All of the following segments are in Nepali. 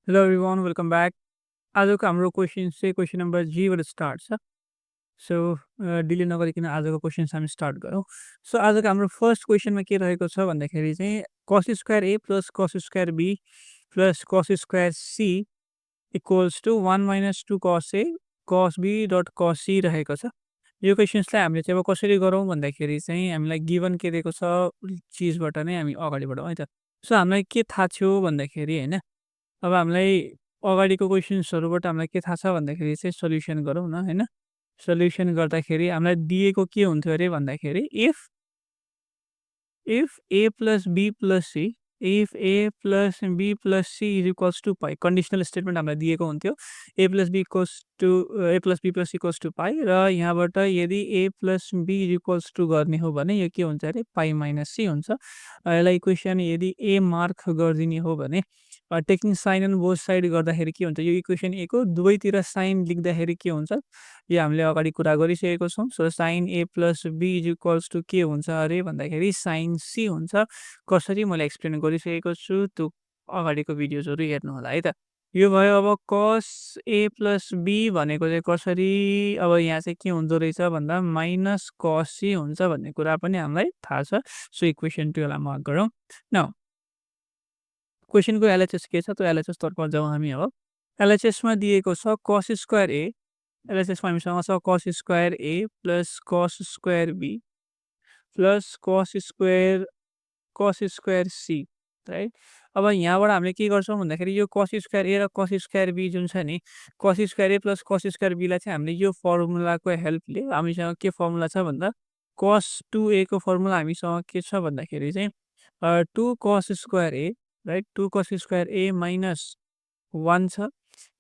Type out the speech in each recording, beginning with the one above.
Hello everyone welcome back. आजको हाम्रो क्वेसन चाहिँ क्वेसन नम्बर जीबाट स्टार्ट छ। सो डिले नगरिकन आजको क्वेसन्स हामी स्टार्ट गरौँ। सो आजको हाम्रो फर्स्ट क्वेसनमा के रहेको छ भन्दाखेरि चाहिँ cos square A plus cos square B plus cos square C equals to 1 minus 2 cos A cos B dot कस सी रहेको छ। यो क्वेसन्सलाई हामीले चाहिँ अब कसरी गरौँ भन्दाखेरि चाहिँ हामीलाई गिभन के दिएको छ चिजबाट नै हामी अगाडि बढौँ है त। सो हामीलाई के थाहा थियो भन्दाखेरि होइन, अब हामीलाई अगाडिको क्वेसन्सहरूबाट हामीलाई के थाहा छ भन्दाखेरि चाहिँ सल्युसन गरौँ न होइन। सल्युसन गर्दाखेरि हामीलाई दिएको के हुन्थ्यो अरे भन्दाखेरि if a plus b plus c if a plus b plus c is equals to pi conditional statement हामीलाई दिएको हुन्थ्यो। A plus be equals to a plus b plus equals to pi र यहाँबाट यदि a plus be is equals to गर्ने हो भने यो के हुन्छ अरे पाई माइनस सी हुन्छ। यसलाई इक्वेसन यदि ए मार्क गरिदिने हो भने taking sine and both side गर्दाखेरि के हुन्छ, यो इक्वेसन ए को दुवैतिर साइन लेख्दाखेरि के हुन्छ यो हामीले अगाडि कुरा गरिसकेको छौँ। So sine A plus be is equals to के हुन्छ अरे भन्दाखेरि साइन सी हुन्छ। कसरी मैले एक्सप्लेन गरिसकेको छु त्यो अगाडिको भिडियोजहरू हेर्नु होला है त। यो भयो अब कस ए प्लस बी भनेको चाहिँ कसरी, अब यहाँ चाहिँ के हुँदो रहेछ भन्दा माइनस कस सी हुन्छ भन्ने कुरा पनि हामीलाई थाहा छ। सो इक्वेसन 2 लाई मार्क गरौँ न। क्वेसनको एलएचएस के छ त्यो एलएचएस तर्फ जाउँ हामी अब। एलएचएसमा दिएको छ कस स्क्वायर ए, एलएचएसमा हामीसँग छ cos square A plus cos square B plus cos square C right. अब यहाँबाट हामीले के गर्छौँ भन्दाखेरि यो कस स्क्वायर ए र कस स्क्वायर बी जुन छ नि, कस square A plus cos square बीलाई चाहिँ हामीले यो फर्मुलाको हेल्पले हामीसँग के फर्मुला छ भन्दा कस 2a को फर्मुला हामीसँग के छ भन्दाखेरि चाहिँ 2 कस स्क्वायर ए राइट 2 कस स्क्वायर ए माइनस 1 छ।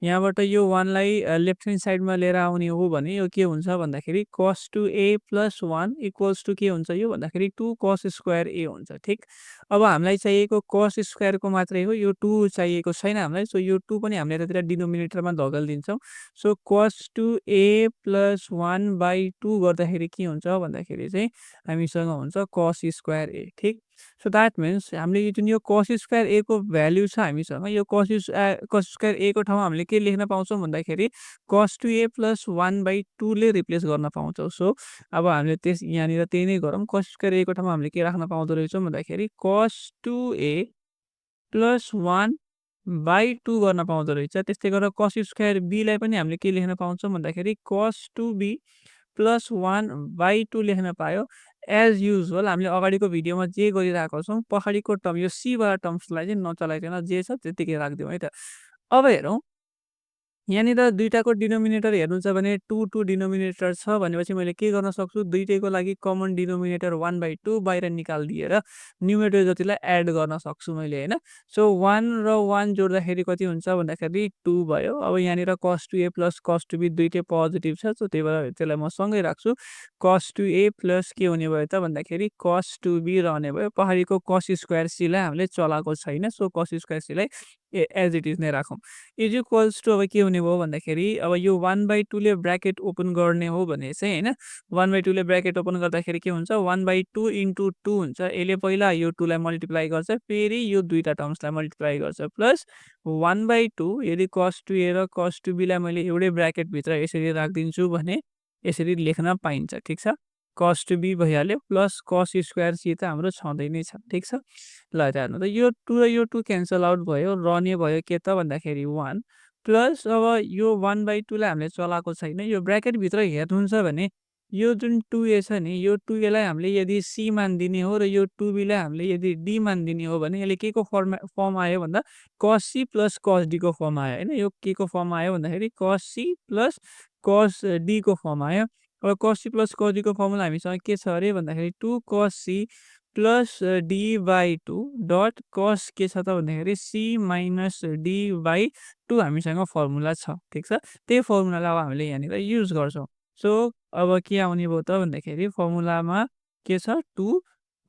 यहाँबाट यो 1 लाई लेफ्ट ह्यान्ड साइडमा लिएर आउने हो भने यो के हुन्छ भन्दाखेरि कस 2a प्लस 1 इक्वल्स टु के हुन्छ यो भन्दाखेरि 2 कस स्क्वायर ए हुन्छ। ठिक, अब हामीलाई चाहिएको कस स्क्वायरको मात्रै हो, यो 2 चाहिएको छैन हामीलाई। सो यो 2 पनि हामीले यतातिर डिनोमिनेटरमा धकेलिदिन्छौँ। सो कस 2a प्लस 1/2 गर्दाखेरि के हुन्छ भन्दाखेरि चाहिँ हामीसँग हुन्छ कस स्क्वायर ए। ठिक, सो द्याट मिन्स हामीले यो जुन यो कस स्क्वायर ए को भ्याल्यु छ हामीसँग, यो कस स्क्वायर ए को ठाउँमा हामीले के लेख्न पाउँछौँ भन्दाखेरि कस 2a प्लस 1/2 ले रिप्लेस गर्न पाउँछौँ। सो अब हामीले यहाँनिर त्यही नै गरौँ। कस स्क्वायर ए को ठाउँमा हामीले के राख्न पाउँदो रहेछौँ भन्दाखेरि कस 2a प्लस 1/2 गर्न पाउँदो रहेछ। त्यस्तै गरेर कस स्क्वायर बीलाई पनि हामीले के लेख्न पाउँछौँ भन्दाखेरि कस 2b प्लस 1/2 लेख्न पायो। एज युजुअल हामीले अगाडिको भिडियोमा जे गरिरहेको छौँ पछाडिको टर्म यो सी वाला टर्म्सलाई चाहिँ नचलाइकन जे छ त्यतिकै राखिदिउँ है त। अब हेरौँ यहाँनिर दुईटाको डिनोमिनेटर हेर्नु छ भने 2 डिनोमिनेटर छ भनेपछि मैले के गर्न सक्छु, दुईटैको लागि कमन डिनोमिनेटर 1/2 बाहिर निकालिदिएर न्युमेरेटर जतिलाई एड गर्न सक्छु मैले होइन। सो 1 र 1 जोड्दाखेरि कति हुन्छ भन्दाखेरि 2 भयो। अब यहाँनिर कस 2a प्लस कस 2b दुइटै पोजिटिभ छ। सो त्यही भएर त्यसलाई म सँगै राख्छु। कस 2a प्लस के हुने भयो त भन्दाखेरि कस 2b रहने भयो। पछाडिको कस स्क्वायर सीलाई हामीले चलाएको छैन। सो कस स्क्वायर सीलाई एज इट इज नै राखौँ। इज इक्वल्स टु अब के हुने भयो भन्दाखेरि अब यो 1/2 ले ब्र्याकेट ओपन गर्ने हो भने चाहिँ होइन, 1/2 ले ब्र्याकेट ओपन गर्दाखेरि के हुन्छ 1/2 इन्टु 2 हुन्छ। यसले पहिला यो 2 लाई मल्टिप्लाई गर्छ, फेरि यो दुईटा टर्म्सलाई मल्टिप्लाई गर्छ प्लस 1/2 यदि कस 2a र कस 2b लाई मैले एउटै ब्र्याकेटभित्र यसरी राखिदिन्छु भने यसरी लेख्न पाइन्छ। ठिक छ, कस 2b भइहाल्यो प्लस कस स्क्वायर सी त हाम्रो छँदै नै छ। ठिक छ, ल यता हेर्नु त यो 2 र यो 2 क्यान्सल आउट भयो, रहने भयो के त भन्दाखेरि 1 प्लस अब यो 1/2 लाई हामीले चलाएको छैन। यो ब्र्याकेटभित्र हेर्नुहुन्छ भने यो जुन 2a छ नि, यो 2a लाई हामीले यदि सी मान दिने हो र यो 2b लाई हामीले यदि डी मान दिने हो भने यसले के को फर्म आयो भन्दा कस सी प्लस कस डी को फर्म आयो होइन। यो के को फर्म आयो भन्दाखेरि cos C plus cos d को फर्म आयो। अब कस सी प्लस कस डी को फर्मुला हामीसँग के छ अरे भन्दाखेरि 2 कस सी प्लस डी/2 डट कस के छ त भन्दाखेरि सी माइनस डी/2 हामीसँग फर्मुला छ। ठिक छ, त्यही फर्मुलालाई अब हामीले यहाँनिर युज गर्छौँ। सो अब के आउने भयो त भन्दाखेरि फर्मुलामा के छ 2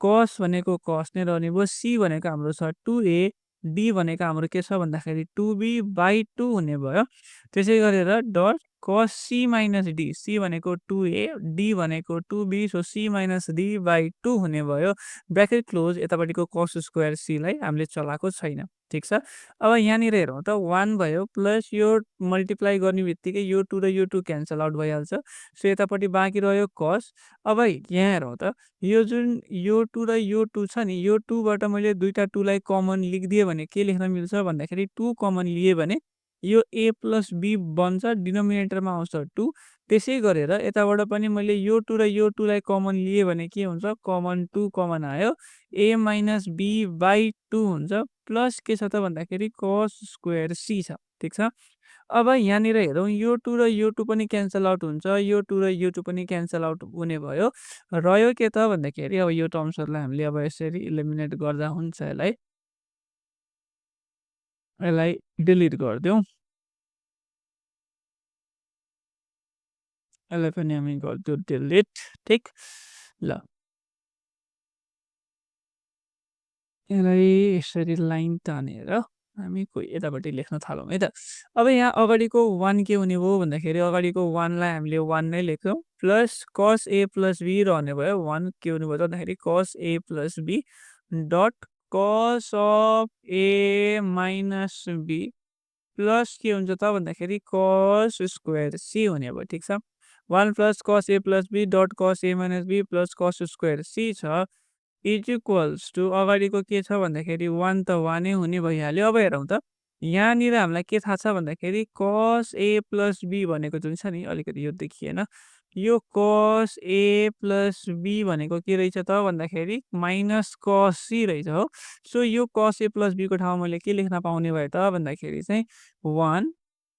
कस भनेको कस नै रहने भयो, सी भनेको हाम्रो छ 2a, डी भनेको हाम्रो के छ भन्दाखेरि 2b/2 हुने भयो। त्यसै गरेर डट कस सी माइनस डी, सी भनेको 2a, डी भनेको 2b, so C minus D by 2 हुने भयो। ब्र्याकेट क्लोज, यतापट्टिको कस स्क्वायर सीलाई हामीले चलाएको छैन, ठिक छ। अब यहाँनिर हेरौँ त 1 भयो प्लस यो मल्टिप्लाई गर्ने बित्तिकै यो 2 र यो 2 क्यान्सल आउट भइहाल्छ। सो यतापट्टि बाँकी रह्यो कस। अब यहाँ हेरौँ त, यो जुन यो 2 र यो 2 छ नि, यो 2 बाट मैले दुईटा 2 लाई कमन लिखिदिएँ भने के लेख्न मिल्छ भन्दाखेरि 2 कमन लिएँ भने यो a प्लस b बन्छ, डिनोमिनेटरमा आउँछ 2। त्यसै गरेर यताबाट पनि मैले यो 2 र यो 2 लाई कमन लिएँ भने के हुन्छ, कमन 2 कमन आयो, a माइनस b बाई 2 हुन्छ, प्लस के छ त भन्दाखेरि कस स्क्वायर c छ, ठिक छ। अब यहाँनिर हेरौँ, यो 2 र यो 2 पनि क्यान्सल आउट हुन्छ, यो 2 र यो 2 पनि क्यान्सल आउट हुने भयो। रह्यो के त भन्दाखेरि अब यो टर्म्सहरूलाई हामीले अब यसरी इलिमिनेट गर्दा हुन्छ यसलाई। यसलाई डिलिट गरिदिउँ। यसलाई पनि हामी गरिदिउँ डिलिट, ठिक। ल, यसलाई यसरी लाइन तानेर हामी यतापट्टि लेख्न थालौँ है त। अब यहाँ अगाडिको 1 के हुने भयो भन्दाखेरि अगाडिको 1 लाई हामीले 1 नै लेख्छौँ, plus cos a plus b रहने भयो। 1 के हुने भयो त भन्दाखेरि कस a प्लस b डट कस of a minus b plus के हुन्छ त भन्दाखेरि कस स्क्वायर c हुने भयो, ठिक छ। 1 plus cos a plus b dot कस a minus b plus cos square c छ, इज इक्वल्स टु अगाडिको के छ भन्दाखेरि 1 त 1 नै हुने भइहाल्यो। अब हेरौँ त, यहाँनिर हामीलाई के थाहा छ भन्दाखेरि कस a प्लस b भनेको जुन छ नि, अलिकति यो देखिएन, यो कस a प्लस b भनेको के रहेछ त भन्दाखेरि माइनस कस c रहेछ हो। सो यो कस a प्लस b को ठाउँमा मैले के लेख्न पाउने भए त भन्दाखेरि चाहिँ 1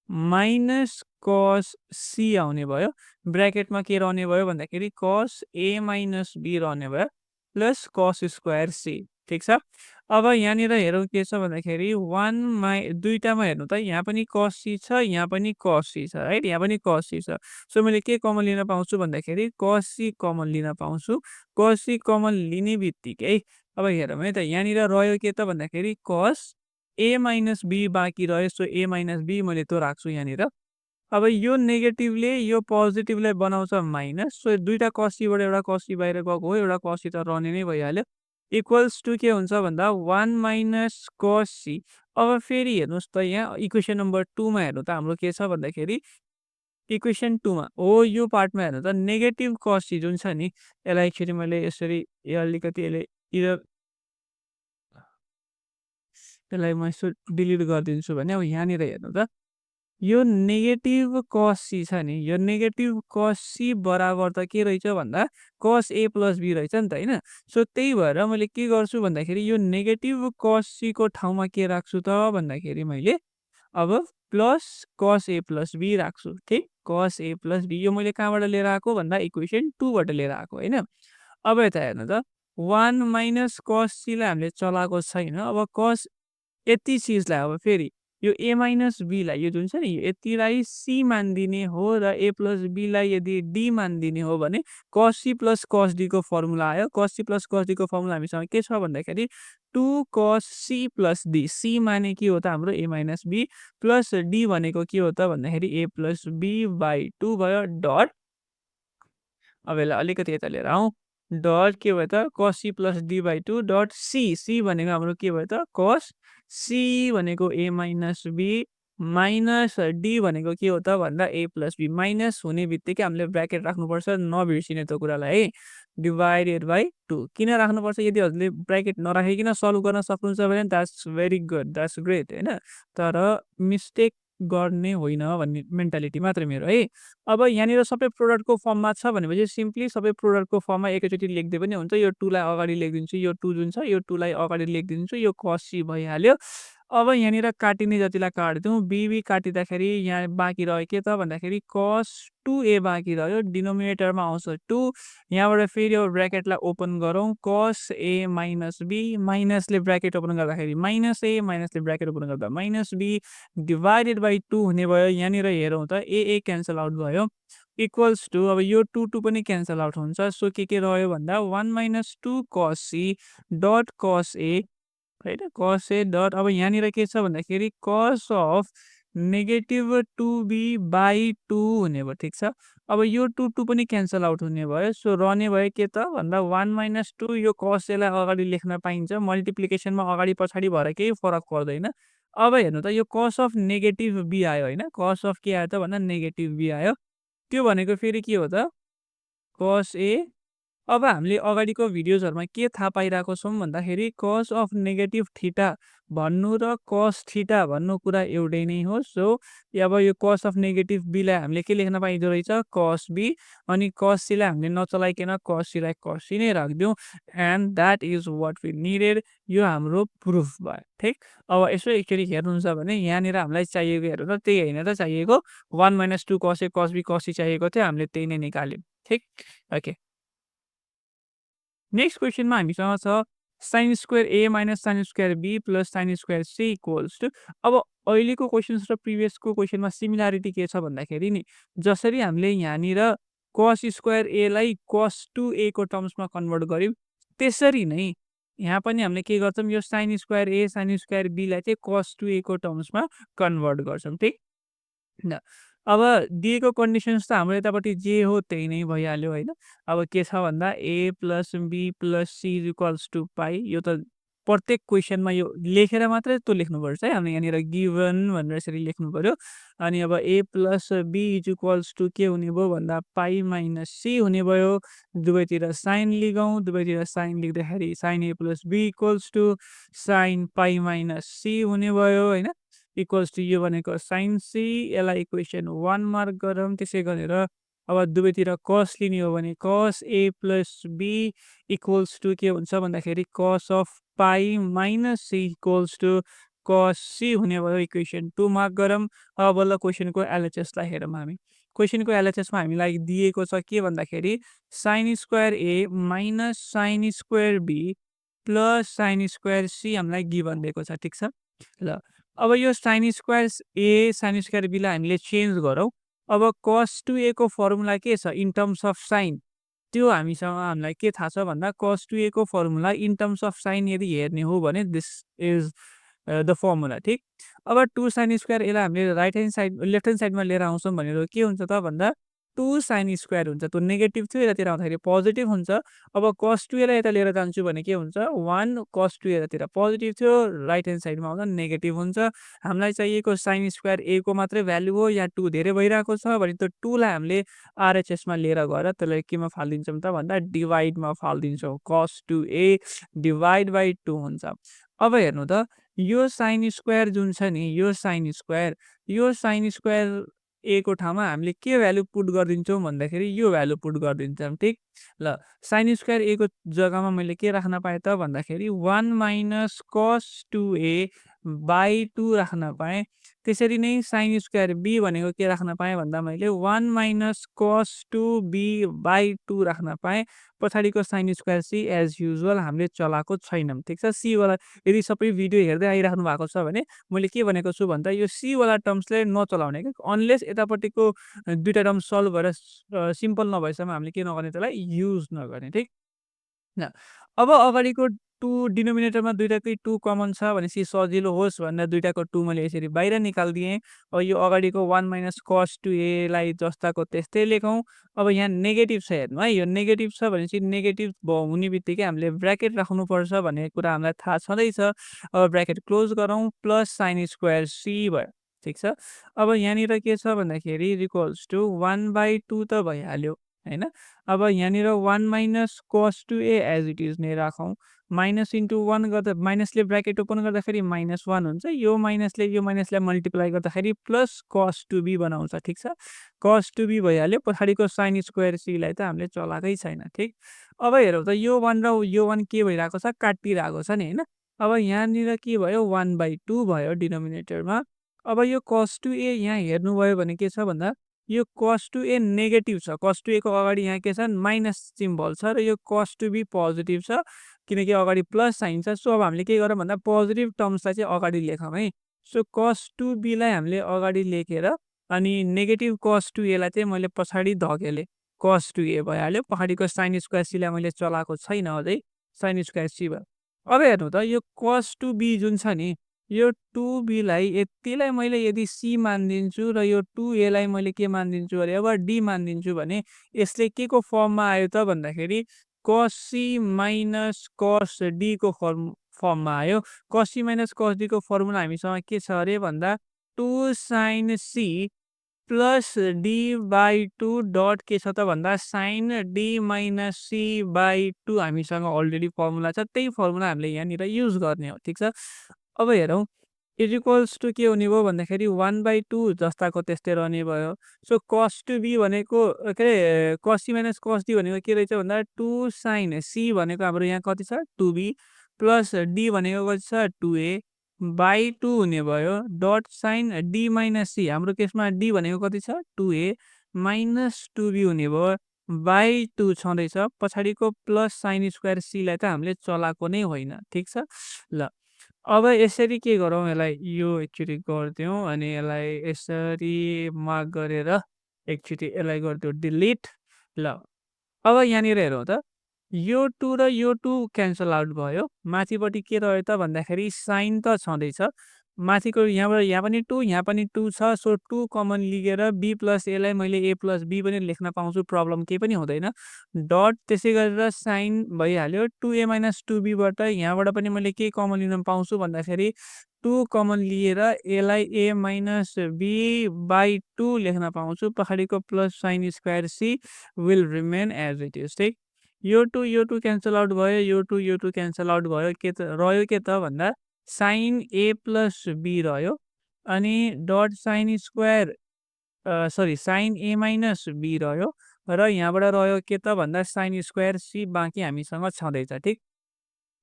माइनस कस c आउने भयो। ब्र्याकेटमा के रहने भयो भन्दाखेरि कस a माइनस b रहने भयो, प्लस कस स्क्वायर c, ठिक छ। अब यहाँनिर हेरौँ के छ भन्दाखेरि 1 दुईटामा हेर्नु त, यहाँ पनि कस c छ, यहाँ पनि कस c छ, राइट, यहाँ पनि कस c छ। सो मैले के कमन लिन पाउँछु भन्दाखेरि कस c कमन लिन पाउँछु। कस c कमन लिने बित्तिकै अब हेरौँ है त, यहाँनिर रह्यो के त भन्दाखेरि कस a माइनस b बाँकी रह्यो। सो a माइनस b मैले त्यो राख्छु यहाँनिर। अब यो नेगेटिभले यो पोजिटिभलाई बनाउँछ माइनस, सो दुईटा कस सीबाट एउटा कस सी बाहिर गएको हो, एउटा कस सी त रहने नै भइहाल्यो। इक्वल्स टु के हुन्छ भन्दा 1 माइनस कस सी। अब फेरि हेर्नुहोस् त, यहाँ इक्वेसन नम्बर 2 मा हेर्नु त हाम्रो के छ भन्दाखेरि इक्वेसन 2 मा हो, यो पार्टमा हेर्नु त नेगेटिभ कस सी जुन छ नि, यसलाई एकचोटि मैले यसरी अलिकति यसलाई म यसो डिलिट गरिदिन्छु भने अब यहाँनिर हेर्नु त, यो नेगेटिभ कस सी छ नि, यो नेगेटिभ कस सी बराबर त के रहेछ भन्दा कस a प्लस b रहेछ नि त, होइन। सो त्यही भएर मैले के गर्छु भन्दाखेरि यो नेगेटिभ कस सी को ठाउँमा के राख्छु त भन्दाखेरि मैले अब plus cos a plus b राख्छु, ठिक। कस a प्लस b यो मैले कहाँबाट लिएर आएको भन्दा इक्वेसन 2 बाट लिएर आएको, होइन। अब यता हेर्नु त, 1 माइनस कस सी लाई हामीले चलाएको छैन। अब कस यति चिजलाई अब फेरि यो a माइनस b लाई, यो जुन छ नि, यतिलाई c मानिदिने हो र a प्लस b लाई यदि d मानिदिने हो भने कस सी प्लस कस d को फर्मुला आयो। कस सी प्लस कस d को फर्मुला हामीसँग के छ भन्दाखेरि 2 कस सी प्लस d। c माने के हो त हाम्रो a minus b, plus d भनेको के हो त भन्दाखेरि a प्लस b बाई 2 भयो, डट। अब यसलाई अलिकति यता लिएर आउँ, डट के भयो त cos C plus D by 2 dot C. C भनेको हाम्रो के भयो त कस सी भनेको a minus b minus D भनेको के हो त भन्दा a प्लस b। माइनस हुने बित्तिकै हामीले ब्र्याकेट राख्नुपर्छ, नबिर्सिने त्यो कुरालाई है। डिभाइडेड बाई 2 किन राख्नुपर्छ? यदि हजुरले ब्र्याकेट नराखिकन सल्भ गर्न सक्नुहुन्छ भने that's very good, that's great, होइन। तर मिस्टेक गर्ने होइन भन्ने मेन्टालिटी मात्र मेरो है। अब यहाँनिर सबै प्रोडक्टको फर्ममा छ भनेपछि सिम्पली सबै प्रोडक्टको फर्ममा एकैचोटि लेख्दै पनि हुन्छ। यो 2 लाई अगाडि लेखिदिन्छु, यो 2 जुन छ यो 2 लाई अगाडि लेखिदिन्छु, यो कस सी भइहाल्यो। अब यहाँनिर काटिने जतिलाई काटिदिउँ, बी काटिँदाखेरि यहाँ बाँकी रह्यो के त भन्दाखेरि कस 2a बाँकी रह्यो, डिनोमिनेटरमा आउँछ 2। यहाँबाट फेरि अब ब्र्याकेटलाई ओपन गरौँ, कस a माइनस b, माइनसले ब्र्याकेट ओपन गर्दाखेरि माइनस a, माइनसले ब्र्याकेट ओपन गर्दा माइनस b, डिभाइडेड बाई 2 हुने भयो। यहाँनिर हेरौँ त a क्यान्सल आउट भयो, इक्वल्स टु अब यो 2 पनि क्यान्सल आउट हुन्छ। सो के रह्यो भन्दा 1 माइनस 2 कस सी डट कस a, होइन, कस a डट अब यहाँनिर के छ भन्दाखेरि कस अफ नेगेटिभ 2b/2 हुने भयो, ठिक छ। अब यो 2 पनि क्यान्सल आउट हुने भयो। सो रहने भयो के त भन्दा 1 - 2 यो कस यसलाई अगाडि लेख्न पाइन्छ। मल्टिप्लिकेसनमा अगाडि पछाडि भएर केही फरक पर्दैन। अब हेर्नु त यो कस अफ नेगेटिभ b आयो होइन? कस अफ के आयो त भन्दा नेगेटिभ b आयो। त्यो भनेको फेरि के हो त? कस ए। अब हामीले अगाडिको भिडियोजहरूमा के थाहा पाइरहेको छौँ भन्दाखेरि कस अफ नेगेटिभ थीटा भन्नु र कस थीटा भन्नु कुरा एउटै नै हो। सो अब यो कस अफ नेगेटिभ बीलाई हामीले के लेख्न पाइँदो रहेछ? Cos B. अनि कस सीलाई हामीले नचलाइकन कस सीलाई कस सी नै राखिदिउँ। And that is what we needed. यो हाम्रो प्रुफ भयो, ठिक। अब यसो एकचोटि हेर्नुहुन्छ भने यहाँनिर हामीलाई चाहिएको हेर्नु त त्यही होइन त चाहिएको 1 - 2 कस ए कस बी कस सी चाहिएको थियो, हामीले त्यही नै निकाल्यौँ, ठिक। ओके, नेक्स्ट क्वेसनमा हामीसँग छ sine square A minus sine square B plus sine square C equals to. अब अहिलेको क्वेसन्स र प्रिभियसको क्वेसनमा सिमिलारिटी के छ भन्दाखेरि नि जसरी हामीले यहाँनिर कस स्क्वायर एलाई कस 2a को टर्म्समा कन्भर्ट गर्यौँ त्यसरी नै यहाँ पनि हामीले के गर्छौँ यो sine square A sine square बीलाई चाहिँ कस 2a को टर्म्समा कन्भर्ट गर्छौँ, ठिक न। अब दिएको कन्डिसन्स त हाम्रो यतापट्टि जे हो त्यही नै भइहाल्यो होइन। अब के छ भन्दा a plus b plus c equals to pi. यो त प्रत्येक क्वेसनमा यो लेखेर मात्रै त्यो लेख्नुपर्छ है। हामीले यहाँनिर गिभन भनेर यसरी लेख्नु पर्यो। अनि अब a plus be is equals to के हुने भयो भन्दा पाई माइनस सी हुने भयो। दुवैतिर साइन लिगौँ, दुवैतिर साइन लेख्दाखेरि sine A plus be equals to sine pi minus c हुने भयो होइन। इक्वल्स टु यो भनेको साइन सी, यसलाई इक्वेसन 1 मार्क गरौँ। त्यसै गरेर अब दुवैतिर कस लिने हो भने cos A plus be equals to के हुन्छ भन्दाखेरि cos of pi minus C equals to cos C हुने भयो। इक्वेसन 2 मार्क गरौँ। अब बल्ल क्वेसनको एलएचएसलाई हेरौँ हामी। क्वेसनको एलएचएसमा हामीलाई दिएको छ के भन्दाखेरि sine square A minus sine square B plus sine square C हामीलाई गिभन दिएको छ, ठिक छ। ल अब यो sine square A sine square बीलाई हामीले चेन्ज गरौँ। अब कस 2a को फर्मुला के छ इन टर्म्स अफ साइन, त्यो हामीलाई के थाहा छ भन्दा कस 2a को formula in terms of sign यदि हेर्ने हो भने दिस इज द फर्मुला, ठिक। अब 2 साइन स्क्वायर यसलाई हामीले right hand side left hand साइडमा लिएर आउँछौँ भनेर के हुन्छ त भन्दा 2 साइन स्क्वायर हुन्छ। त्यो नेगेटिभ थियो, यतातिर आउँदाखेरि पोजिटिभ हुन्छ। अब कस 2 लाई यता लिएर जान्छु भने के हुन्छ 1 कस 2 यतातिर पोजिटिभ थियो, राइट ह्यान्ड साइडमा आउँदा नेगेटिभ हुन्छ। हामीलाई चाहिएको साइन स्क्वायर ए को मात्रै भ्यालु हो। यहाँ 2 धेरै भइरहेको छ भने त्यो 2 लाई हामीले आरएचएसमा लिएर गएर त्यसलाई केमा फालिदिन्छौँ त भन्दा डिभाइडमा फालिदिन्छौँ। कस 2a डिभाइड बाई 2 हुन्छ। अब हेर्नु त यो साइन स्क्वायर जुन छ नि यो साइन स्क्वायर ए को ठाउँमा हामीले के भ्यालु पुट गरिदिन्छौँ भन्दाखेरि यो भ्यालु पुट गरिदिन्छौँ, ठिक। ल साइन स्क्वायर ए को जग्गामा मैले के राख्न पाएँ त भन्दाखेरि 1 माइनस कस 2a बाई 2 राख्न पाएँ। त्यसरी नै साइन स्क्वायर बी भनेको के राख्न पाएँ भन्दा मैले 1 माइनस कस 2b बाई 2 राख्न पाएँ। पछाडिको sine square C as usual हामीले चलाएको छैनौँ, ठिक छ। सी वाला यदि सबै भिडियो हेर्दै आइराख्नु भएको छ भने मैले के भनेको छु भन्दा यो सी वाला टर्म्सले नचलाउने क्या, अनलेस यतापट्टिको दुईटा टर्म सल्भ भएर सिम्पल नभएसम्म हामीले के नगर्ने त्यसलाई युज नगर्ने, ठिक न। अब अगाडिको 2 डिनोमिनेटरमा दुईटाकै 2 कमन छ भनेपछि सजिलो होस् भनेर दुईटाको 2 मैले यसरी बाहिर निकालिदिएँ। अब यो अगाडिको 1 माइनस कस 2a लाई जस्ताको त्यस्तै लेखौँ। अब यहाँ नेगेटिभ छ हेर्नु है, यो नेगेटिभ छ भनेपछि नेगेटिभ हुने बित्तिकै हामीले ब्र्याकेट राख्नुपर्छ भन्ने कुरा हामीलाई थाहा छँदैछ। अब ब्र्याकेट क्लोज गरौँ प्लस साइन स्क्वायर सी भयो, ठिक छ। अब यहाँनिर के छ भन्दाखेरि इक्वल्स टु 1/2 त भइहाल्यो होइन। अब यहाँनिर 1 minus cos 2a as it is नै राखौँ। माइनस इन्टु 1 गर्दा माइनसले ब्र्याकेट ओपन गर्दाखेरि -1 हुन्छ। यो माइनसलाई मल्टिप्लाई गर्दाखेरि प्लस कस 2b बनाउँछ, ठिक छ। कस 2b भइहाल्यो। पछाडिको साइन स्क्वायर सीलाई त हामीले चलाएकै छैन, ठिक। अब हेरौँ त यो 1 र यो 1 के भइरहेको छ काटिरहेको छ नि होइन। अब यहाँनिर के भयो 1/2 भयो डिनोमिनेटरमा। अब यो कस 2a यहाँ हेर्नुभयो भने के छ भन्दा यो कस 2a नेगेटिभ छ। कस 2a को अगाडि यहाँ के छ माइनस सिम्बल छ र यो कस 2b पोजिटिभ छ किनकि अगाडि प्लस साइन छ। सो अब हामीले के गरौँ भन्दा पोजिटिभ टर्म्सलाई चाहिँ अगाडि लेखौँ है। सो कस 2b लाई हामीले अगाडि लेखेर अनि नेगेटिभ कस 2a लाई चाहिँ मैले पछाडि धकेलेँ। कस 2a भइहाल्यो। पछाडिको साइन स्क्वायर सीलाई मैले चलाएको छैन अझै, साइन स्क्वायर सी भयो। अब हेर्नु त यो कस 2b जुन छ नि यो 2b लाई यतिलाई मैले यदि c मानिदिन्छु र यो 2a लाई मैले के मानिदिन्छु अरे अब d मानिदिन्छु भने यसले के को फर्ममा आयो त भन्दाखेरि cos c minus cos d को फर्ममा आयो। cos c minus cos d को फर्मुला हामीसँग के छ अरे भन्दा 2 sin c plus d/2 dot के छ त भन्दा sin d minus c by 2 हामीसँग अलरेडी फर्मुला छ। त्यही फर्मुला हामीले यहाँनिर युज गर्ने हो। ठिक छ? अब हेरौँ इज इक्वल्स टु के हुने भयो भन्दाखेरि 1/2 जस्ताको त्यस्तै रहने भयो। सो cos 2b भनेको के अरे cos c minus cos d भनेको के रहेछ भन्दा 2 sin c भनेको हाम्रो यहाँ कति छ 2b प्लस d भनेको कति छ 2a बाई 2 हुने भयो dot sine d minus c हाम्रो केसमा d भनेको कति छ 2a माइनस 2b हुने भयो बाई 2 छँदैछ। पछाडिको प्लस साइन स्क्वायर c लाई त हामीले चलाएको नै होइन। ठिक छ? ल अब यसरी के गरौँ यसलाई यो एकचोटि गरिदिउँ अनि यसलाई यसरी मार्क गरेर एकचोटि यसलाई गरिदिउँ डिलिट। ल अब यहाँनिर हेरौँ त यो 2 र यो 2 क्यान्सल आउट भयो। माथिपट्टि के रह्यो त भन्दाखेरि साइन त छँदैछ। माथिको यहाँबाट यहाँ पनि 2 यहाँ पनि 2 छ। सो 2 कमन लिएर b प्लस a लाई मैले a प्लस b पनि लेख्न पाउँछु। प्रब्लम केही पनि हुँदैन। डट त्यसै गरेर साइन भइहाल्यो 2a माइनस 2b बाट यहाँबाट पनि मैले के कमन लिन पाउँछु भन्दाखेरि 2 कमन लिएर a लाई a माइनस b बाई 2 लेख्न पाउँछु। पछाडिको plus sine square c will remain as it is. ठिक? यो 2 क्यान्सल आउट भयो। यो 2 क्यान्सल आउट भयो। के त रह्यो के त भन्दा साइन a प्लस b रह्यो अनि dot sine square sorry sine a minus b रह्यो र यहाँबाट रह्यो के त भन्दा साइन स्क्वायर c बाँकी हामीसँग छँदैछ। ठिक?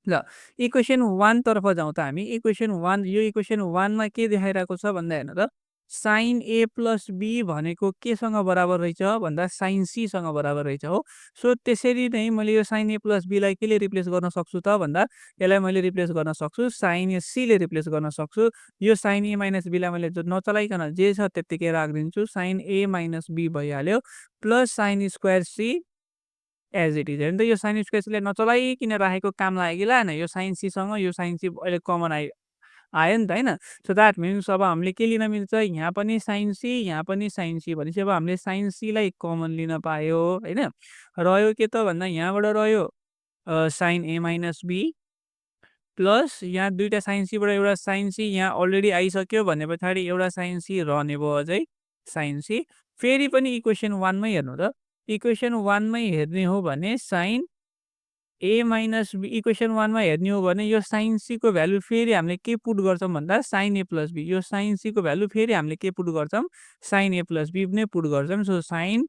ल इक्वेसन 1 तर्फ जाउँ त हामी। इक्वेसन 1 यो इक्वेसन 1 मा के देखाइरहेको छ भन्दा हेर्नु त साइन a प्लस b भनेको केसँग बराबर रहेछ भन्दा साइन c सँग बराबर रहेछ हो। सो त्यसरी नै मैले yo sign a plus b लाई केले रिप्लेस गर्न सक्छु त भन्दा यसलाई मैले रिप्लेस गर्न सक्छु साइन c ले रिप्लेस गर्न सक्छु। Yo sign a minus b लाई मैले नचलाइकन जे छ त्यत्तिकै राखिदिन्छु। साइन a माइनस b भइहाल्यो plus sine square c as it is. हेर्नु त यो साइन स्क्वायर c लाई नचलाइकन राखेको काम लाग्यो कि लागेन? यो साइन c सँग यो साइन c अहिले कमन आयो नि त होइन? सो द्याट मिन्स अब हामीले के लिन मिल्छ यहाँ पनि साइन c यहाँ पनि साइन c भनेपछि अब हामीले साइन c लाई कमन लिन पायो होइन? रह्यो के त भन्दा यहाँबाट रह्यो sine a minus b plus यहाँ दुईटा साइन c बाट एउटा साइन c यहाँ अलरेडी आइसक्यो भने पछाडि एउटा साइन c रहने भयो अझै साइन c। फेरि पनि इक्वेसन 1 मै हेर्नु त इक्वेसन 1 मै हेर्ने हो भने sine a minus b equation 1 मा हेर्ने हो भने यो साइन c को भ्यालु फेरि हामीले के पुट गर्छौँ भन्दा sign a plus b। Yo sign c को भ्यालु फेरि हामीले के पुट गर्छौँ साइन a प्लस b नै पुट गर्छौँ। So sine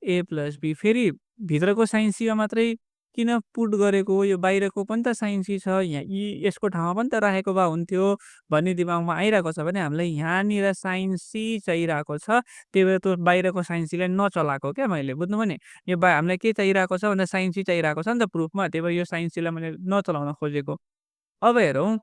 a plus b फेरि भित्रको साइन c मा मात्रै किन पुट गरेको हो यो बाहिरको पनि त साइन c छ यहाँ यसको ठाउँमा पनि त राखेको भए हुन्थ्यो भन्ने दिमागमा आइरहेको छ भने हामीलाई यहाँनिर साइन c चाहिरहेको छ। त्यही भएर त्यो बाहिरको साइन c लाई नचलाएको क्या मैले बुझ्नुभयो नि? यो हामीलाई के चाहिरहेको छ भन्दा साइन c चाहिरहेको छ नि त प्रुफमा। त्यही भएर यो साइन c लाई मैले नचलाउन खोजेको। अब हेरौँ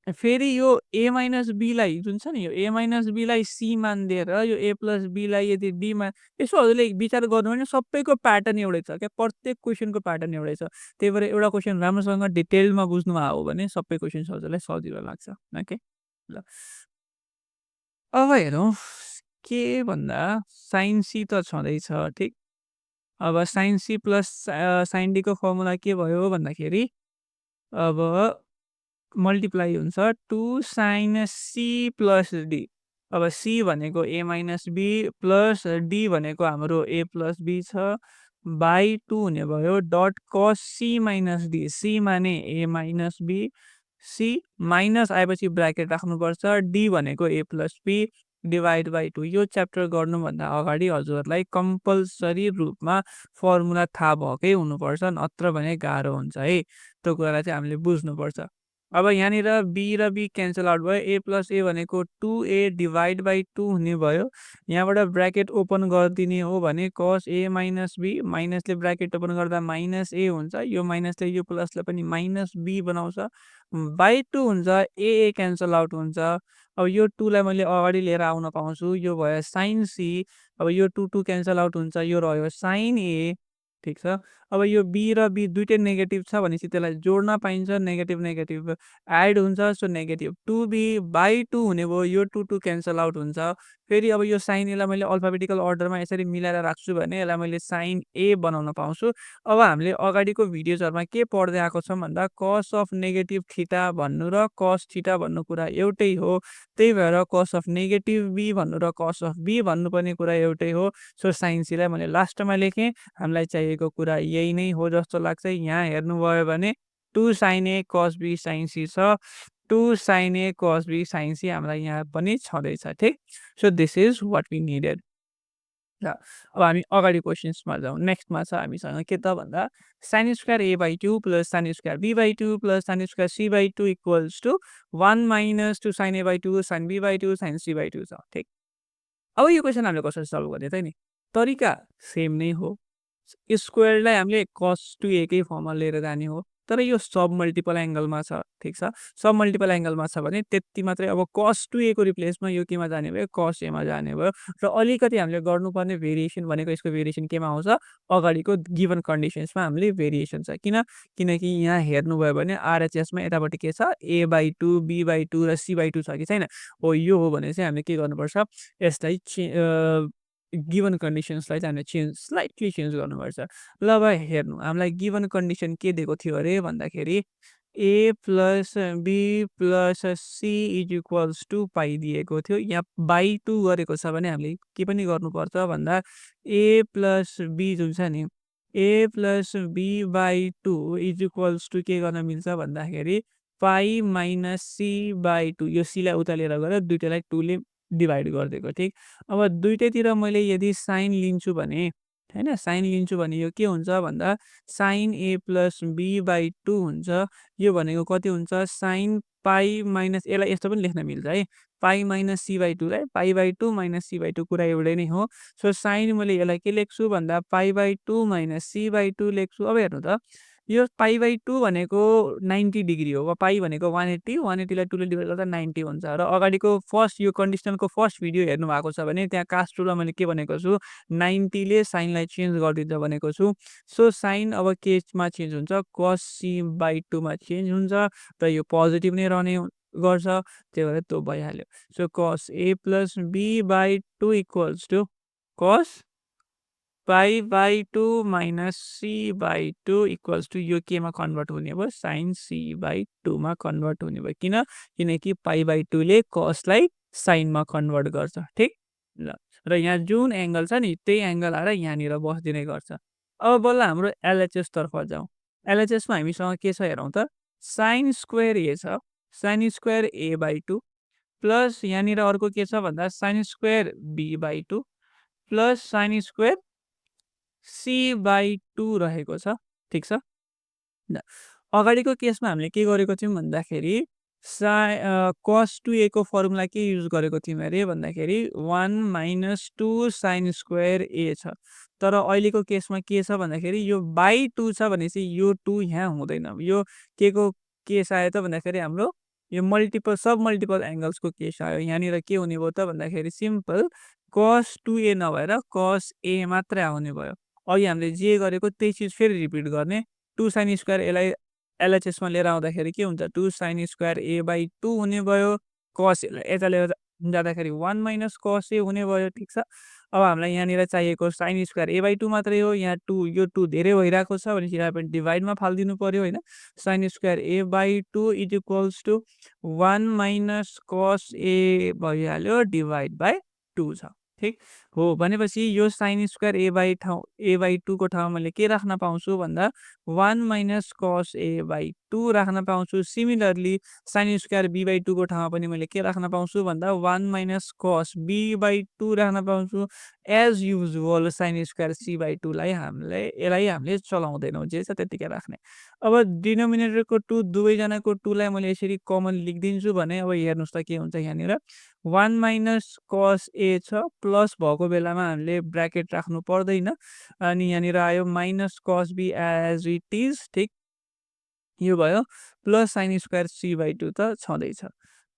फेरि यो a माइनस b लाई जुन छ नि यो a माइनस b लाई c मानिदिएर यो a प्लस b लाई यदि d मा यसो हजुरले विचार गर्नु भने सबैको प्याटर्न एउटै छ क्या। प्रत्येक क्वेसनको प्याटर्न एउटै छ। त्यही भएर एउटा क्वेसन राम्रोसँग डिटेलमा बुझ्नुभएको हो भने सबै क्वेसन हजुरलाई सजिलो लाग्छ। ओके ल अब हेरौँ के भन्दा साइन c त छँदैछ ठिक। अब sine c plus sine d को फर्मुला के भयो भन्दाखेरि अब मल्टिप्लाई हुन्छ 2 साइन c प्लस d। अब c भनेको a minus b plus d भनेको हाम्रो a प्लस b छ बाई 2 हुने भयो dot cos c minus d। c माने a minus b c minus आएपछि ब्राकेट राख्नुपर्छ d भनेको a plus b divide by 2। यो च्याप्टर गर्नुभन्दा अगाडि हजुरहरूलाई कम्पलसरी रूपमा फर्मुला थाहा भएकै हुनुपर्छ नत्र भने गाह्रो हुन्छ है। त्यो कुरा चाहिँ हामीले बुझ्नुपर्छ। अब यहाँनिर b र b क्यान्सल आउट भयो। a प्लस a भनेको 2a डिभाइड बाई 2 हुने भयो। यहाँबाट ब्राकेट ओपन गरिदिने हो भने cos a माइनस b माइनसले ब्राकेट ओपन गर्दा माइनस a हुन्छ। यो माइनसले यो प्लसलाई पनि माइनस b बनाउँछ बाई 2 हुन्छ। a क्यान्सल आउट हुन्छ। अब यो 2 लाई मैले अगाडि लिएर आउन पाउँछु। यो भयो साइन c। अब यो 2 क्यान्सल आउट हुन्छ। यो रह्यो साइन a ठिक छ। अब यो बी र बी दुइटै नेगेटिभ छ भनेपछि त्यसलाई जोड्न पाइन्छ, नेगेटिभ नेगेटिभ एड हुन्छ, सो नेगेटिभ 2b/2 हुने भयो, यो 2 क्यान्सल आउट हुन्छ। फेरि अब यो साइन एलाई मैले अल्फाबेटिकल अर्डरमा यसरी मिलाएर राख्छु भने यसलाई मैले साइन ए बनाउन पाउँछु। अब हामीले अगाडिको भिडियोजहरूमा के पढ्दै आएको छौँ भन्दा कस अफ नेगेटिभ थीटा भन्नु र कस थीटा भन्नु कुरा एउटै हो। त्यही भएर कस अफ नेगेटिभ बी भन्नु र कस अफ बी भन्नुपर्ने कुरा एउटै हो। सो साइन सीलाई मैले लास्टमा लेखेँ। हामीलाई चाहिएको कुरा यही नै हो जस्तो लाग्छ। यहाँ हेर्नुभयो भने 2 sin A cos B sin C छ। 2 sin A cos B sin C हामीलाई यहाँ पनि छँदैछ, ठिक? So this is what we needed. ल अब हामी अगाडि क्वेसन्समा जाउँ। नेक्स्टमा छ हामीसँग के त भन्दा sin square A/2 plus sin square B/2 plus sin square C/2 equals to 1 minus 2 sin A/2 sin B/2 sin C/2 छ, ठिक? अब यो क्वेसन हामीले कसरी सल्भ गर्ने त नि? तरिका सेम नै हो। स्क्वायरलाई हामीले cos2a कै फर्ममा लिएर जाने हो। तर यो सब मल्टिपल एङ्गलमा छ, ठिक छ? सब मल्टिपल एङ्गलमा छ भने त्यति मात्रै। अब cos2a को रिप्लेसमा यो केमा जाने भयो? cos a मा जाने भयो। र अलिकति हामीले गर्नुपर्ने भेरिएसन भनेको यसको भेरिएसन केमा आउँछ? अगाडिको गिभन कन्डिसन्समा हामीले भेरिएसन छ। किनकि यहाँ हेर्नुभयो भने आरएचएसमा यतापट्टि के छ? A/2 B/2 र C/2 छ कि छैन? हो, यो हो भने चाहिँ हामीले के गर्नुपर्छ? यसलाई गिभन कन्डिसन्सलाई चाहिँ हामीले स्लाइटली चेन्ज गर्नुपर्छ। ल अब हेर्नु, हामीलाई गिभन कन्डिसन के दिएको थियो अरे भन्दाखेरि A plus B plus C is equals to pi दिएको थियो। यहाँ बाई 2 गरेको छ भने हामीले के पनि गर्नुपर्छ भन्दा A प्लस B जुन छ नि, A plus B/2 is equals to के गर्न मिल्छ भन्दाखेरि पाइ माइनस C/2। यो सीलाई उता लिएर गएर दुइटैलाई 2 ले डिभाइड गरिदिएको, ठिक? अब दुइटैतिर मैले यदि साइन लिन्छु भने, हैन, साइन लिन्छु भने यो के हुन्छ भन्दा साइन A प्लस B/2 हुन्छ। यो भनेको कति हुन्छ? साइन पाइ माइनस, यसलाई यस्तो पनि लेख्न मिल्छ है, पाइ माइनस C/2 लाई पाइ/2 माइनस C/2 कुरा एउटै नै हो। सो साइन मैले यसलाई के लेख्छु भन्दा पाइ/2 माइनस C/2 लेख्छु। अब हेर्नु त, यो पाइ/2 भनेको 90 डिग्री हो। पाइ भनेको 180, 180 लाई 2 ले डिभाइड गर्दा 90 हुन्छ। र अगाडिको फर्स्ट यो कन्डिसनलको फर्स्ट भिडियो हेर्नु भएको छ भने त्यहाँ कास्ट रुलमा मैले के भनेको छु? 90 ले साइनलाई चेन्ज गरिदिन्छ भनेको छु। सो साइन अब केमा चेन्ज हुन्छ? cos C/2 मा चेन्ज हुन्छ र यो पोजिटिभ नै रहने गर्छ। त्यही भएर त्यो भइहाल्यो। So cos A plus B/2 equals to cos पाइ/2 माइनस C/2 इक्वल्स टु यो केमा कन्भर्ट हुने भयो? साइन C/2 मा कन्भर्ट हुने भयो। किनकि पाइ/2 ले cosलाई साइनमा कन्भर्ट गर्छ, ठिक? ल, र यहाँ जुन एङ्गल छ नि त्यही एङ्गल आएर यहाँनिर बस्दिने गर्छ। अब बल्ल हाम्रो एलएचएस तर्फ जाउँ। एलएचएसमा हामीसँग के छ हेरौँ त? साइन स्क्वायर A छ, साइन स्क्वायर A/2 प्लस यहाँनिर अर्को के छ भन्दा sine square B/2 plus sine square C/2 रहेको छ, ठिक छ? ल, अगाडिको केसमा हामीले के गरेको थियौँ भन्दाखेरि cos2a को फर्मुला के युज गरेको थियौँ अरे भन्दाखेरि 1 माइनस 2 साइन स्क्वायर A छ। तर अहिलेको केसमा के छ भन्दाखेरि यो बाई 2 छ भनेपछि यो 2 यहाँ हुँदैन। यो केको केस आयो त भन्दाखेरि हाम्रो यो सब मल्टिपल एङ्गल्सको केस आयो। यहाँनिर के हुने भयो त भन्दाखेरि सिम्पल cos2a नभएर cos A मात्रै आउने भयो। अघि हामीले जे गरेको त्यही चिज फेरि रिपिट गर्ने। 2 साइन स्क्वायर यसलाई एलएचएसमा लिएर आउँदाखेरि के हुन्छ? 2 साइन स्क्वायर A/2 हुने भयो। cos यता लिएर जाँदाखेरि 1 माइनस cos A हुने भयो, ठिक छ? अब हामीलाई यहाँनिर चाहिएको साइन स्क्वायर A/2 मात्रै हो। यहाँ 2 यो 2 धेरै भइरहेको छ भनेपछि यसलाई पनि डिभाइडमा फालिदिनु पर्यो, होइन? Sine square A/2 is equals to 1 minus cos A भइहाल्यो डिभाइड बाई 2 छ, ठिक हो? भनेपछि यो साइन स्क्वायर A/2 को ठाउँमा मैले के राख्न पाउँछु भन्दा 1 माइनस cos A/2 राख्न पाउँछु। सिमिलरली साइन स्क्वायर B/2 को ठाउँमा पनि मैले के राख्न पाउँछु भन्दा 1 माइनस cos B/2 राख्न पाउँछु। As usual sine square C/2 लाई हामीले चलाउँदैनौँ, जे छ त्यतिकै राख्ने। अब डिनोमिनेटरको 2 दुवैजनाको 2 लाई मैले यसरी कमन लिखिदिन्छु भने अब हेर्नुहोस् त के हुन्छ यहाँनिर 1 माइनस cos A छ, प्लस भएको बेलामा हामीले ब्र्याकेट राख्नु पर्दैन। अनि यहाँनिर आयो minus cos B as it is, ठिक? यो भयो प्लस साइन स्क्वायर C/2 त छँदैछ।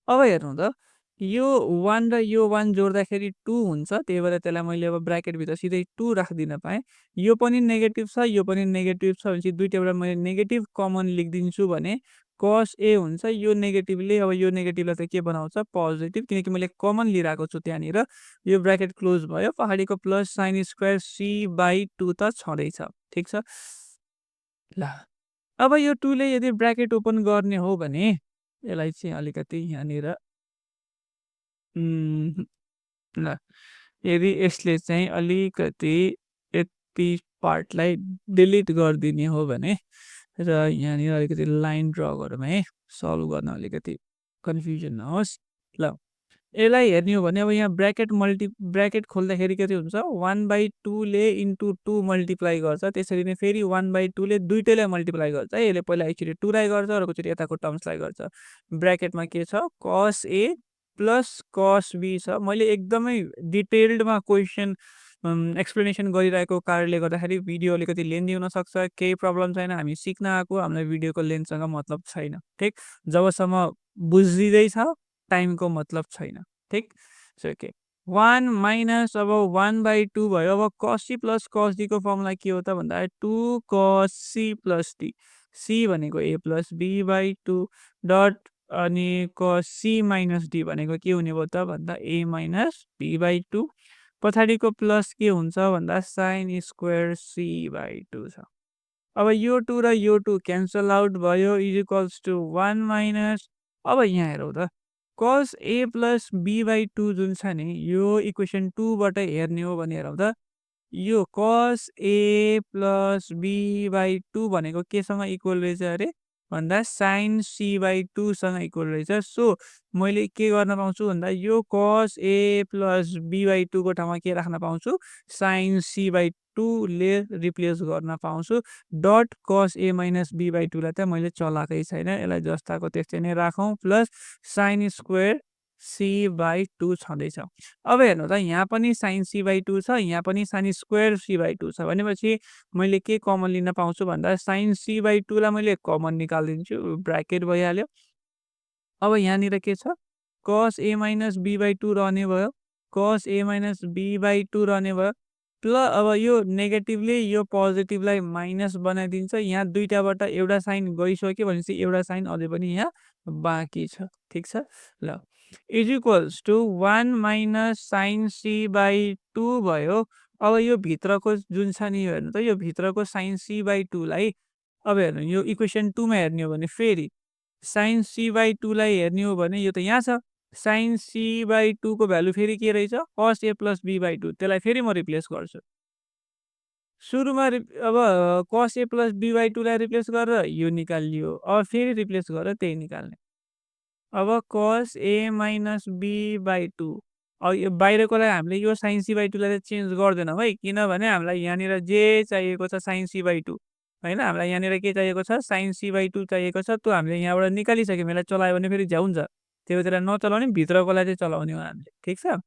अब हेर्नु त, यो 1 र यो 1 जोड्दाखेरि 2 हुन्छ। त्यही भएर त्यसलाई मैले अब ब्राकेटभित्र सिधै 2 राखिदिन पाएँ। यो पनि नेगेटिभ छ, यो पनि नेगेटिभ छ भनेपछि दुईटाबाट मैले नेगेटिभ कमन लेखिदिन्छु भने कस ए हुन्छ। यो नेगेटिभले अब यो नेगेटिभलाई त के बनाउँछ पोजिटिभ, किनकि मैले कमन लिइरहेको छु त्यहाँनिर। यो ब्राकेट क्लोज भयो। पछाडिको प्लस साइन स्क्वायर c/2 त छँदैछ। ठिक छ? ल अब यो 2 ले यदि ब्राकेट ओपन गर्ने हो भने यसलाई चाहिँ अलिकति यहाँनिर उम्, ल यदि यसले चाहिँ अलिकति यति पार्टलाई डिलिट गरिदिने हो भने र यहाँनिर अलिकति लाइन ड्र गरौँ है, सल्भ गर्न अलिकति कन्फ्युजन नहोस्। ल यसलाई हेर्ने हो भने अब यहाँ ब्राकेट खोल्दाखेरि के चाहिँ हुन्छ 1/2 ले इन्टु 2 मल्टिप्लाई गर्छ। त्यसरी नै फेरि 1/2 ले दुइटैलाई मल्टिप्लाई गर्छ है। यसले पहिला एकचोटि 2 लाई गर्छ, अर्कोचोटि यताको टर्म्सलाई गर्छ। ब्राकेटमा के छ कस ए प्लस कस बी छ। मैले एकदमै डिटेल्डमा क्वेसन एक्सप्लेनेसन गरिरहेको कारणले गर्दाखेरि भिडियो अलिकति लेन्दी हुनसक्छ। केही प्रब्लम छैन, हामी सिक्न आएको, हामीलाई भिडियोको लेन्थसँग मतलब छैन। ठिक? जबसम्म बुझिँदैछ टाइमको मतलब छैन। ठिक? So okay. 1 माइनस अब 1/2 भयो। अब कस सी प्लस कस डी को फर्मुला के हो त भन्दा 2 कस सी प्लस डी। सी भनेको ए प्लस बी/2 डट अनि कस सी माइनस डी भनेको के हुने भयो त भन्दा ए माइनस बी/2। पछाडिको प्लस के हुन्छ भन्दा साइन स्क्वायर c/2 छ। अब यो 2 र यो 2 क्यान्सल आउट भयो इज इक्वल्स टु 1 माइनस अब यहाँ हेरौँ त कस ए प्लस बी/2 जुन छ नि यो इक्वेसन 2 बाट हेर्ने हो भने हेरौँ त यो कस ए प्लस बी/2 भनेको केसँग इक्वल रहेछ अरे भन्दा साइन c/2 सँग इक्वल रहेछ। सो मैले के गर्न पाउँछु भन्दा यो कस ए प्लस बी/2 को ठाउँमा के राख्न पाउँछु साइन c/2 ले रिप्लेस गर्न पाउँछु। डट कस ए माइनस बी/2 लाई त मैले चलाएकै छैन। यसलाई जस्ताको त्यस्तै नै राखौँ प्लस साइन स्क्वायर c/2 छँदैछ। अब हेर्नु त यहाँ पनि साइन c/2 छ, यहाँ पनि साइन स्क्वायर c/2 छ भनेपछि मैले के कमन लिन पाउँछु भन्दा साइन c/2 लाई मैले कमन निकालिदिन्छु, ब्राकेट भइहाल्यो। अब यहाँनिर के छ कस ए माइनस बी/2 रहने भयो, कस ए माइनस बी/2 रहने भयो। अब यो नेगेटिभले यो पोजिटिभलाई माइनस बनाइदिन्छ। यहाँ दुईटाबाट एउटा साइन गइसक्यो भनेपछि एउटा साइन अझै पनि यहाँ बाँकी छ। ठिक छ? ल is equals to 1 minus sine c/2 भयो। अब यो भित्रको जुन छ नि यो हेर्नु त यो भित्रको साइन c/2 लाई अब हेर्नु यो इक्वेसन 2 मा हेर्ने हो भने फेरि साइन c/2 लाई हेर्ने हो भने यो त यहाँ छ। साइन c/2 को भ्यालु फेरि के रहेछ कस ए प्लस बी/2 त्यसलाई फेरि म रिप्लेस गर्छु। सुरुमा अब कस ए प्लस बी/2 लाई रिप्लेस गरेर यो निकालियो। अब फेरि रिप्लेस गरेर त्यही निकाल्ने। अब कस ए माइनस बी/2 अब यो बाहिरकोलाई हामीले यो साइन c/2 लाई चेन्ज गर्दैनौँ है, किनभने हामीलाई यहाँनिर जे चाहिएको छ साइन c/2 होइन। हामीलाई यहाँनिर के चाहिएको छ साइन c/2 चाहिएको छ। त्यो हामीले यहाँबाट निकालिसक्यौँ। यसलाई चलायो भने फेरि झ्याउ हुन्छ। त्यही भएर त्यसलाई नचलाउने भित्रकोलाई चाहिँ चलाउने हो हामीले। ठिक छ?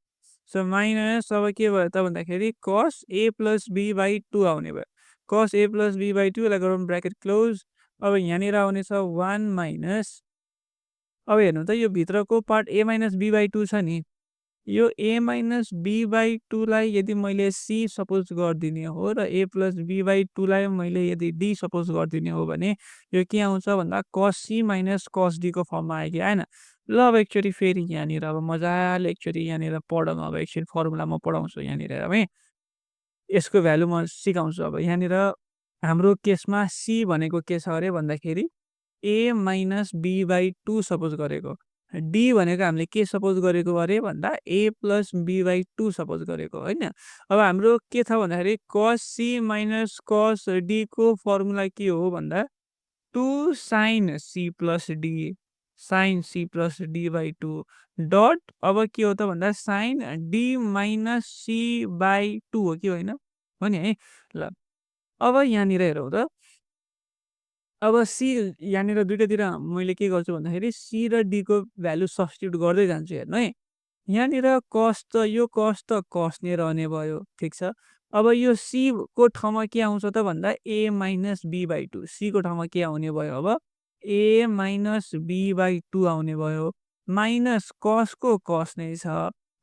सो माइनस अब के भयो त भन्दाखेरि कस ए प्लस बी/2 आउने भयो। कस ए प्लस बी/2 यसलाई गरौँ ब्राकेट क्लोज। अब यहाँनिर आउनेछ 1 माइनस अब हेर्नु त यो भित्रको पार्ट ए माइनस बी/2 छ नि यो ए माइनस बी/2 लाई यदि मैले सी सपोज गरिदिने हो र ए प्लस बी/2 लाई मैले यदि डी सपोज गरिदिने हो भने यो के आउँछ भन्दा कस सी माइनस कस डी को फर्ममा आयो कि आएन। ल अब एकचोटि फेरि यहाँनिर अब मजाले एकचोटि यहाँनिर पढौँ। अब एकचोटि फर्मुला म पढाउँछु यहाँनिर है। यसको भ्यालु म सिकाउँछु। अब यहाँनिर हाम्रो केसमा सी भनेको के छ अरे भन्दाखेरि ए माइनस बी/2 सपोज गरेको। डी भनेको हामीले के सपोज गरेको अरे भन्दा ए प्लस बी/2 सपोज गरेको होइन। अब हाम्रो के छ भन्दाखेरि cos c minus cos d को फर्मुला के हो भन्दा 2 sine c plus d sine c plus डी/2 डट अब के हो त भन्दा साइन डी माइनस सी/2 हो कि होइन हो नि है। ल अब यहाँनिर हेरौँ त अब सी यहाँनिर दुइटातिर मैले के गर्छु भन्दाखेरि सी र डी को भ्यालु सब्स्टिट्युट गर्दै जान्छु। हेर्नु है यहाँनिर कस त यो कस त कस नै रहने भयो। ठिक छ? अब यो सी को ठाउँमा के आउँछ त भन्दा ए माइनस बी/2 सी को ठाउँमा के आउने भयो अब ए माइनस बी/2 आउने भयो माइनस कसको कस नै छ।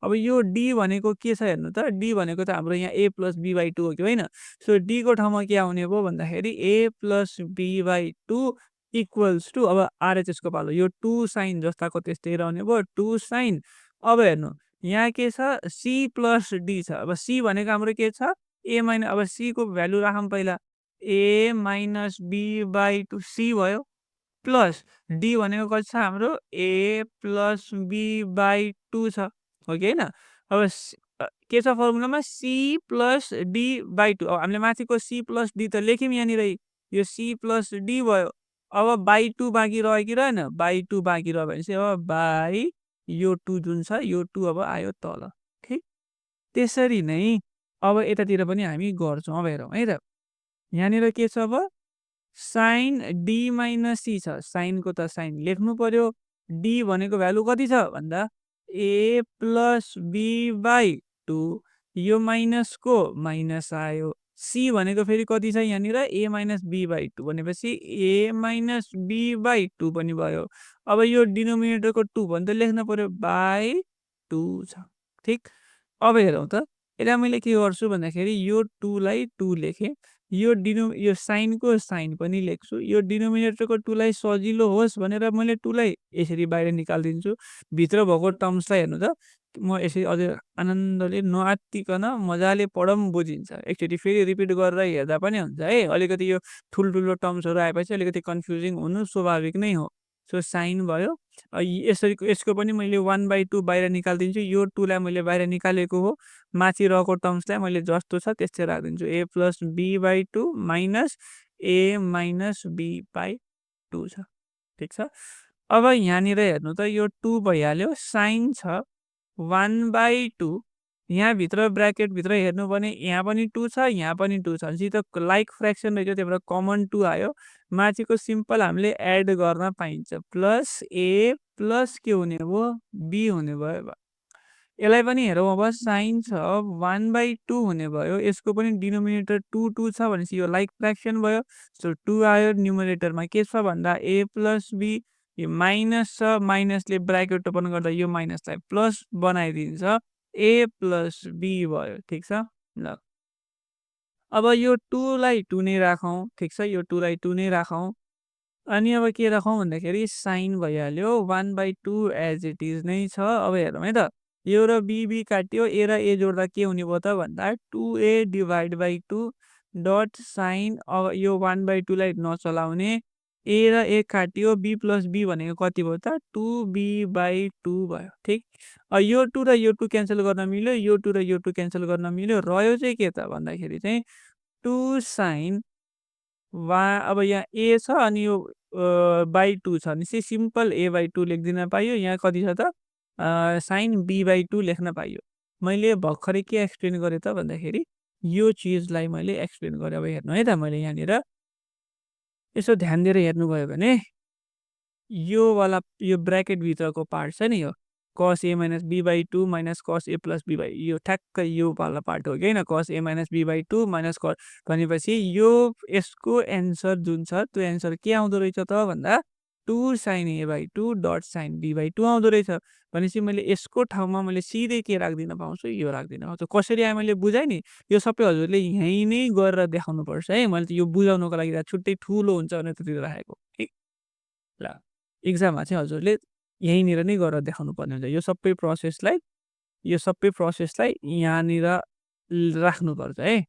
अब यो डी भनेको के छ हेर्नु त, डी भनेको त हाम्रो यहाँ a + b/2 हो कि होइन? सो डी को ठाउँमा के आउने भयो भन्दाखेरि a + b/2 इक्वल्स टु, अब आरएचएस को पालो, यो 2 sin जस्ताको त्यस्तै रहने भयो, 2 sin। अब हेर्नु यहाँ के छ, c + d छ। अब c भनेको हाम्रो के छ, अब c को भ्यालु राखौँ पहिला, a - b/2 c भयो, प्लस डी भनेको कति छ हाम्रो, a + b/2 छ, हो कि होइन? अब के छ फर्मुलामा, c + d/2। अब हामीले माथिको c + d त लेख्यौँ यहाँनिर, यो c + d भयो। अब बाई 2 बाँकी रह्यो कि रहेन? बाई 2 बाँकी रह्यो भनेपछि अब बाई यो 2 जुन छ, यो 2 अब आयो तल, ठिक? त्यसरी नै अब यतातिर पनि हामी गर्छौँ। अब हेरौँ है त, यहाँनिर के छ अब, साइन डी - सी छ, साइनको त साइन लेख्नु पर्यो। डी भनेको भ्यालु कति छ भन्दा a + b/2, यो माइनसको माइनस आयो। सी भनेको फेरि कति छ यहाँनिर, a - b/2 भनेपछि a - b/2 पनि भयो। अब यो डिनोमिनेटरको 2 भने त लेख्न पर्यो, बाई 2 छ, ठिक? अब हेरौँ त, यसलाई मैले के गर्छु भन्दाखेरि यो 2 लाई 2 लेखेँ, यो साइनको साइन पनि लेख्छु, यो डिनोमिनेटरको 2 लाई सजिलो होस् भनेर मैले 2 लाई यसरी बाहिर निकालिदिन्छु। भित्र भएको टर्म्सलाई हेर्नु त, म यसरी अझै आनन्दले नआत्तिकन मजाले पढौँ बुझिन्छ। एकचोटि फेरि रिपिट गरेर हेर्दा पनि हुन्छ है। अलिकति यो ठुल्ठुलो टर्म्सहरू आएपछि अलिकति कन्फ्युजिङ हुनु स्वाभाविक नै हो। सो साइन भयो। यसको पनि मैले 1/2 बाहिर निकालिदिन्छु। यो 2 लाई मैले बाहिर निकालेको हो। माथि रहेको टर्म्सलाई मैले जस्तो छ त्यस्तै राखिदिन्छु। a + b/2 minus a - b/2 छ, ठिक छ? अब यहाँनिर हेर्नु त, यो 2 भइहाल्यो, साइन छ 1/2, यहाँभित्र ब्र्याकेटभित्र हेर्नु भने यहाँ पनि 2 छ, यहाँ पनि 2 छ भनेपछि त लाइक फ्र्याक्सन रहेछ, त्यही भएर कमन 2 आयो। माथिको सिम्पल हामीले एड गर्न पाइन्छ, प्लस a प्लस के हुने भयो, b हुने भयो। यसलाई पनि हेरौँ अब, साइन छ 1/2 हुने भयो, यसको पनि डिनोमिनेटर 2 छ भनेपछि यो लाइक फ्र्याक्सन भयो। सो 2 आयो, न्युमरेटरमा के छ भन्दा a + b, यो माइनस छ, माइनसले ब्र्याकेट ओपन गर्दा यो माइनसलाई प्लस बनाइदिन्छ, a + b भयो, ठिक छ? ल, अब यो 2 लाई 2 नै राखौँ, ठिक छ? यो 2 लाई 2 नै राखौँ। अनि अब के राखौँ भन्दाखेरि साइन भइहाल्यो 1/2 एज इट इज नै छ। अब हेरौँ है त, यो र b काट्यो, a र a जोड्दा के हुने भयो त भन्दा 2a/2 डट साइन। अब यो 1/2 लाई नचलाउने, a र a काट्यो, b + b भनेको कति भयो त 2b/2 भयो, ठिक? यो 2 र यो 2 क्यान्सल गर्न मिल्यो, यो 2 र यो 2 क्यान्सल गर्न मिल्यो। रह्यो चाहिँ के त भन्दाखेरि चाहिँ 2 साइन अब यहाँ a छ अनि यो बाई 2 छ भनेपछि सिम्पल a/2 लेखिदिन पाइयो। यहाँ कति छ त, साइन b/2 लेख्न पाइयो। मैले भर्खरै के एक्सप्लेन गरेँ त भन्दाखेरि यो चिजलाई मैले एक्सप्लेन गरेँ। अब हेर्नु है त, मैले यहाँनिर यसो ध्यान दिएर हेर्नुभयो भने यो वाला, यो ब्र्याकेटभित्रको पार्ट छ नि, यो cos a - b/2 minus cos a + b/, यो ठ्याक्कै यो वाला पार्ट हो कि होइन, cos a - b/2 minus cos भनेपछि यसको एन्सर जुन छ त्यो एन्सर के आउँदो रहेछ त भन्दा 2 sin a/2 dot sin b/2 आउँदो रहेछ। भनेपछि मैले यसको ठाउँमा मैले सिधै के राख्दिन पाउँछु, यो राख्दिन पाउँछु। कसरी आयो मैले बुझाएँ नि, यो सबै हजुरले यहीँ नै गरेर देखाउनु पर्छ है। मैले त यो बुझाउनुको लागि छुट्टै ठुलो हुन्छ भनेर त्यतिर राखेको, ठिक? ल, इक्जाममा चाहिँ हजुरले यहीँनिर नै गरेर देखाउनु पर्ने हुन्छ। यो सबै प्रोसेसलाई यहाँनिर राख्नुपर्छ है।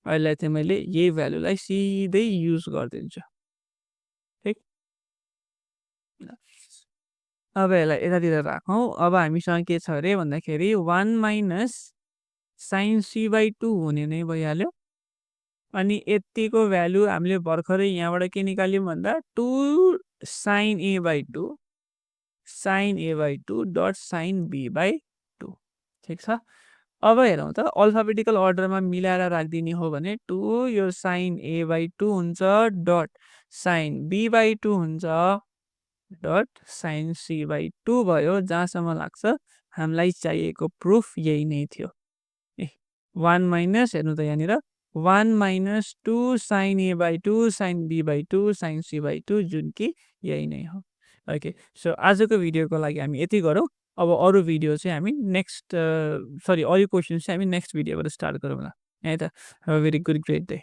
अहिले चाहिँ मैले यही भ्यालुलाई सिधै युज गरिदिन्छु, ठिक? ल, अब यसलाई यतातिर राखौँ। अब हामीसँग के छ अरे भन्दाखेरि 1 माइनस साइन c/2 हुने नै भइहाल्यो। अनि यतिको भ्यालु हामीले भर्खरै यहाँबाट के निकाल्यौँ भन्दा 2 sin a/2 dot sin b/2, ठिक छ? अब हेरौँ त, अल्फाबेटिकल अर्डरमा मिलाएर राखिदिने हो भने 2 यो sin a/2 हुन्छ डट sin b/2 हुन्छ डट sin c/2 भयो। जहाँसम्म लाग्छ हामीलाई चाहिएको प्रुफ यही नै थियो। 1 माइनस, हेर्नु त यहाँनिर 1 minus 2 sin a/2 sin b/2 sin c/2, जुन कि यही नै हो। ओके। सो आजको भिडियोको लागि हामी यति गरौँ। अब अरू भिडियो चाहिँ हामी नेक्स्ट सरी अरू क्वेसन्स चाहिँ हामी नेक्स्ट भिडियोबाट स्टार्ट गरौँला। है त। Have a very good great day.